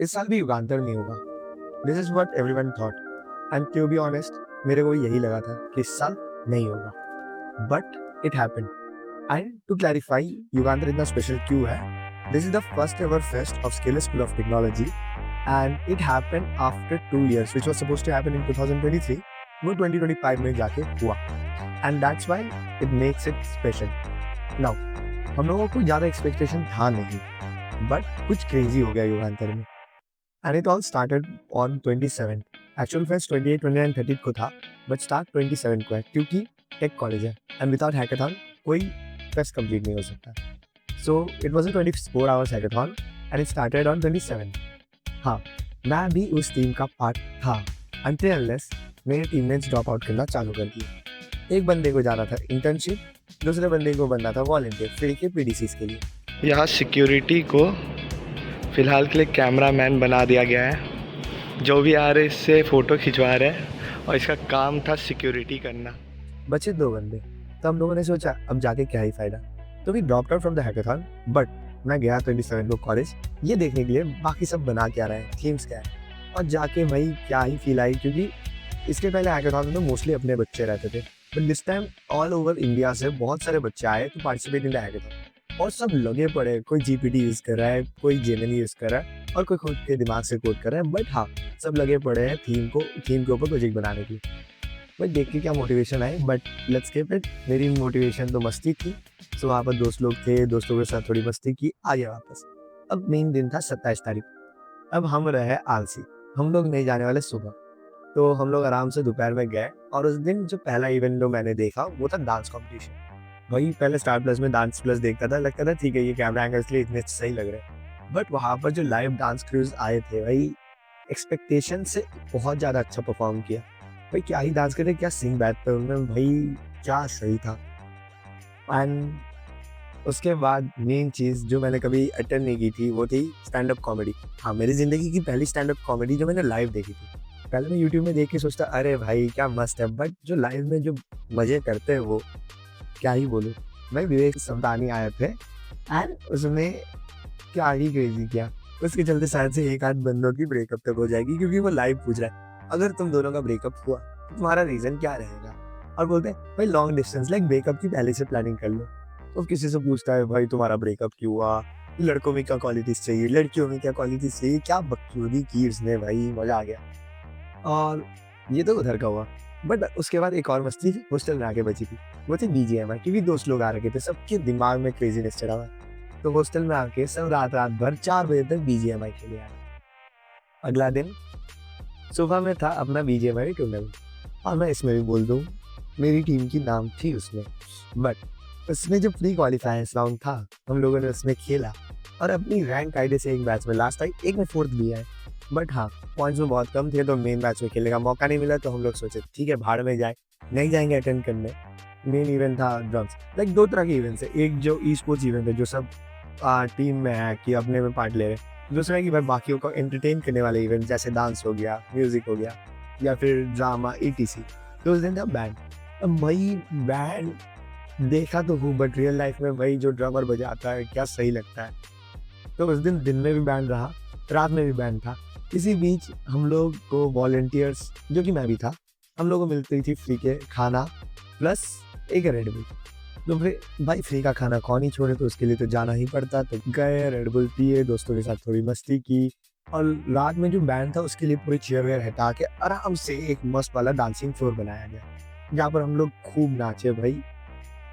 इस साल भी युगांतर नहीं होगा। This is what everyone thought and to be honest मेरे को यही लगा था कि इस साल नहीं होगा, but it happened. And to clarify Yugantar इतना स्पेशल क्यों है, this is the first ever fest of skill school of technology and it happened after 2 years which was supposed to happen in 2023, वो 2025 में जाके हुआ and that's why it makes it special. Now हम लोगों को ज़्यादा एक्सपेक्टेशन था नहीं, बट कुछ क्रेजी हो गया युगांतर में and it all started on 27। Actual fest 28, 29, 30 को था, बट स्टार्ट 27 को है क्योंकि टेक कॉलेज है एंड विदाउट हैकाथॉन कोई फेस्ट कंप्लीट नहीं हो सकता। So it was a 24 hours hackathon and it started on 27। हाँ, मैं भी उस टीम का पार्ट था until unless मेरे टीममेट्स ड्रॉप आउट करना चालू कर दिए। एक बंदे को जाना था इंटर्नशिप, दूसरे बंदे को बनना था वॉलंटियर फ्री के पीडीसीज के लिए। यहाँ सिक्योरिटी को फ़िलहाल के लिए कैमरामैन बना दिया गया है। जो भी आ रहे इससे फ़ोटो खिंचवा रहे हैं और इसका काम था सिक्योरिटी करना। बचे 2 बंदे, तो हम लोगों ने सोचा अब जाके क्या ही फायदा, तो we dropped out from the hackathon. But मैं गया 27 को कॉलेज ये देखने के लिए बाकी सब बना क्या रहे हैं, थीम्स क्या है, और जाके भाई क्या ही फील आई क्योंकि इसके पहले हैकाथॉन में तो मोस्टली अपने बच्चे रहते थे, but this time all over India से बहुत सारे बच्चे आए to participate in the hackathon और सब लगे पड़े, कोई जीपीटी यूज़ कर रहा है, कोई जेमिनी यूज़ कर रहा है और कोई खुद के दिमाग से कोड कर रहा है, बट हाँ सब लगे पड़े हैं थीम के ऊपर प्रोजेक्ट बनाने की। बट देख के क्या motivation I, but let's keep it. मेरी मोटिवेशन तो मस्ती थी, सो वहाँ पर दोस्त लोग थे, दोस्तों के साथ थोड़ी मस्ती की, आ गया वापस। अब मेन दिन था 27 तारीख। अब हम रहे आलसी, हम लोग नहीं जाने वाले सुबह, तो हम लोग आराम से दोपहर में गए और उस दिन जो पहला इवेंट जो मैंने देखा वो था डांस कॉम्पिटिशन। वही पहले स्टार प्लस में डांस प्लस देखता था, लगता था ठीक है ये कैमरा एंगल्स लिए इतने सही लग रहे हैं, बट वहाँ पर जो लाइव डांस क्रूज आए थे भाई एक्सपेक्टेशन से बहुत ज़्यादा अच्छा परफॉर्म किया। भाई क्या ही डांस करे, क्या सिंग बैठ पे उनमें, भाई क्या सही था। एंड उसके बाद मेन चीज़ जो मैंने कभी अटेंड नहीं की थी वो थी स्टैंड अप कॉमेडी। हाँ, मेरी ज़िंदगी की पहली स्टैंड अप कॉमेडी जो मैंने लाइव देखी थी। पहले मैं यूट्यूब में देख के सोचता अरे भाई क्या मस्त है, बट जो लाइव में जो मज़े करते हैं वो क्या ही बोलूँ। भाई विवेक समतानी आए थे एंड उसने क्या ही क्रेजी किया। उसके चलते शायद से एक आध बंदों की ब्रेकअप तक हो जाएगी क्योंकि वो लाइव पूछ रहा है अगर तुम दोनों का ब्रेकअप हुआ तो तुम्हारा रीजन क्या रहेगा, और बोलते हैं भाई लॉन्ग डिस्टेंस लाइक ब्रेकअप की पहले से प्लानिंग कर लो। तो किसी से पूछता है भाई तुम्हारा ब्रेकअप क्यों हुआ, लड़कों में क्या क्वालिटीज चाहिए, लड़कियों में क्या क्वालिटीज चाहिए, क्या बकचोदी की उसने, भाई मजा आ गया। और ये तो उधर का हुआ, बट उसके बाद एक और मस्ती हॉस्टल में आके बची थी, वो थी बीजीएमआई क्योंकि दोस्त लोग आ रखे थे, सबके दिमाग में क्रेजीनेस चढ़ा हुआ है। तो हॉस्टल में आके सब रात रात भर 4 बजे तक बीजीएमआई खेले आए। अगला दिन सुबह में था अपना बीजीएमआई टूर्नामेंट, और मैं इसमें भी बोल दूँ मेरी टीम की नाम थी उसमें, बट उसमें जो प्री क्वालिफायर्स राउंड था हम लोगों ने उसमें खेला और अपनी रैंक आईडी से एक मैच में लास्ट आई, एक में फोर्थ भी है, बट हाँ पॉइंट्स में बहुत कम थे तो मेन मैच में खेलने का मौका नहीं मिला, तो हम लोग सोचे ठीक है भाड़ में जाए, नहीं जाएंगे अटेंड करने। मेन इवेंट था ड्रम्स, लाइक 2 तरह के इवेंट्स है, एक जो ई स्पोर्ट्स इवेंट है जो सब टीम में है कि अपने में पार्ट ले रहे हैं, दूसरा है कि भाई बाकियों को एंटरटेन करने वाले इवेंट जैसे डांस हो गया, म्यूजिक हो गया या फिर ड्रामा ईटीसी। तो उस दिन था बैंड। अब भाई बैंड देखा तो हूँ बट रियल लाइफ में वही जो ड्रमर बजाता है क्या सही लगता है। तो उस दिन में भी बैंड रहा, रात में भी बैंड था। इसी बीच हम लोग को वॉलंटियर्स जो कि मैं भी था, हम लोग को मिलती थी फ्री के खाना प्लस एक रेड बुल। तो फिर भाई फ्री का खाना कौन ही छोड़े, तो उसके लिए तो जाना ही पड़ता, तो गए रेड बुल पिए, दोस्तों के साथ थोड़ी मस्ती की और रात में जो बैंड था उसके लिए पूरी चेयर वेयर हटा के आराम से एक मस्त वाला डांसिंग फ्लोर बनाया गया जहाँ पर हम लोग खूब नाचे भाई।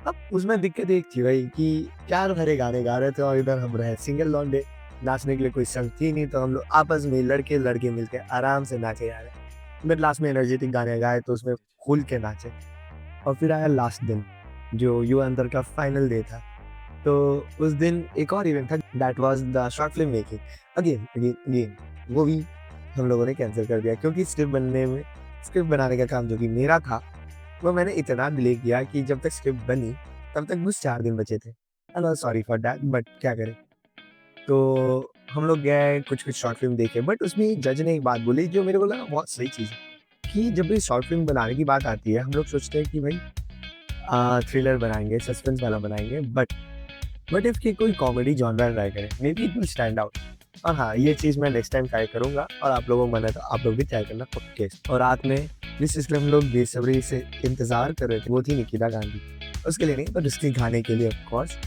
अब उसमें दिक्कत एक थी भाई कि प्यार भरे गाने गा रहे थे और इधर हम रहे सिंगल लौंडे, नाचने के लिए कोई संग थी नहीं, तो हम लोग आपस में लड़के लड़के मिलके आराम से नाचे जा रहे। फिर लास्ट में एनर्जेटिक गाने गाए तो उसमें खुल के नाचे। और फिर आया लास्ट दिन जो यू अंदर का फाइनल डे था, तो उस दिन एक और इवेंट था, that was the short film making. Again again again वो भी हम लोगों ने कैंसिल कर दिया क्योंकि स्क्रिप्ट बनाने का काम जो कि मेरा था वो मैंने इतना डिले किया कि जब तक स्क्रिप्ट बनी तब तक बस 4 दिन बचे थे। I am sorry for that, but क्या करें। तो हम लोग गए कुछ शॉर्ट फिल्म देखे, बट उसमें जज ने एक बात बोली जो मेरे को लगा बहुत सही चीज़ है कि जब भी शॉर्ट फिल्म बनाने की बात आती है हम लोग सोचते हैं कि भाई थ्रिलर बनाएंगे, सस्पेंस वाला बनाएंगे, बट इफ कि कोई कॉमेडी जॉनरा ट्राई करें, may be it will stand out. और हाँ, ये चीज़ मैं नेक्स्ट टाइम ट्राई करूँगा और आप लोगों को मन है तो आप लोग भी ट्राई करना पक्के। और रात में जिस चीज़ के हम लोग बेसब्री से इंतज़ार कर रहे थे वो थी निकिता गांधी। उसके लिए नहीं, बट उसके गाने के लिए ऑफ कोर्स,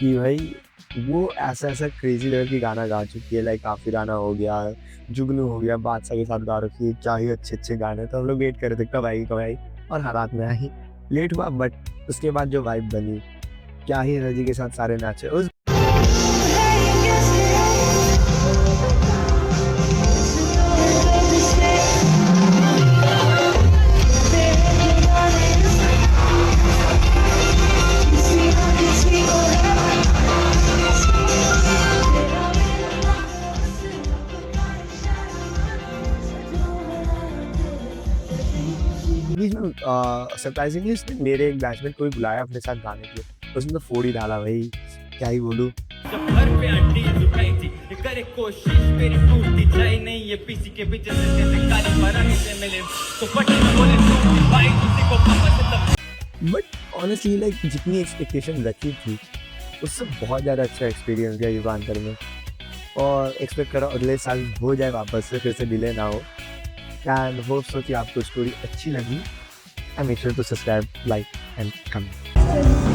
कि भाई वो ऐसा क्रेज़ी लेवल की गाना गा चुकी है, लाइक काफिराना हो गया, जुगनू हो गया, बादशाह के साथ गा रखी है, क्या ही अच्छे अच्छे गाने। तो हम लोग वेट कर रहे थे कब आएगी कब आएगी, और हाँ रात में आई। लेट हुआ बट उसके बाद जो वाइब बनी, क्या ही एनर्जी के साथ सारे नाचे उस बीच में सरप्राइजिंगली उसने मेरे एक बैचमेट को भी बुलाया अपने साथ गाने के लिए। उसने तो फोड़ ही डाला भाई, क्या ही बोलूँ। जब घर पे हड्डी झुकाई थी ये करे कोशिश मेरी टूटती जाए नहीं ये पीसी के पीछे से जैसे काली परानी से मिले तो फटी बोले टूटती भाई किसी को पता से तब। बट ऑनेस्टली लाइक जितनी एक्सपेक्टेशन रखी थी उससे बहुत ज़्यादा अच्छा एक्सपीरियंस गया युगांतर में, और एक्सपेक्ट करो अगले साल हो जाए वापस से, फिर से डिले ना हो। एंड होप सो कि आपको स्टोरी अच्छी लगी। And make sure to subscribe, like and comment.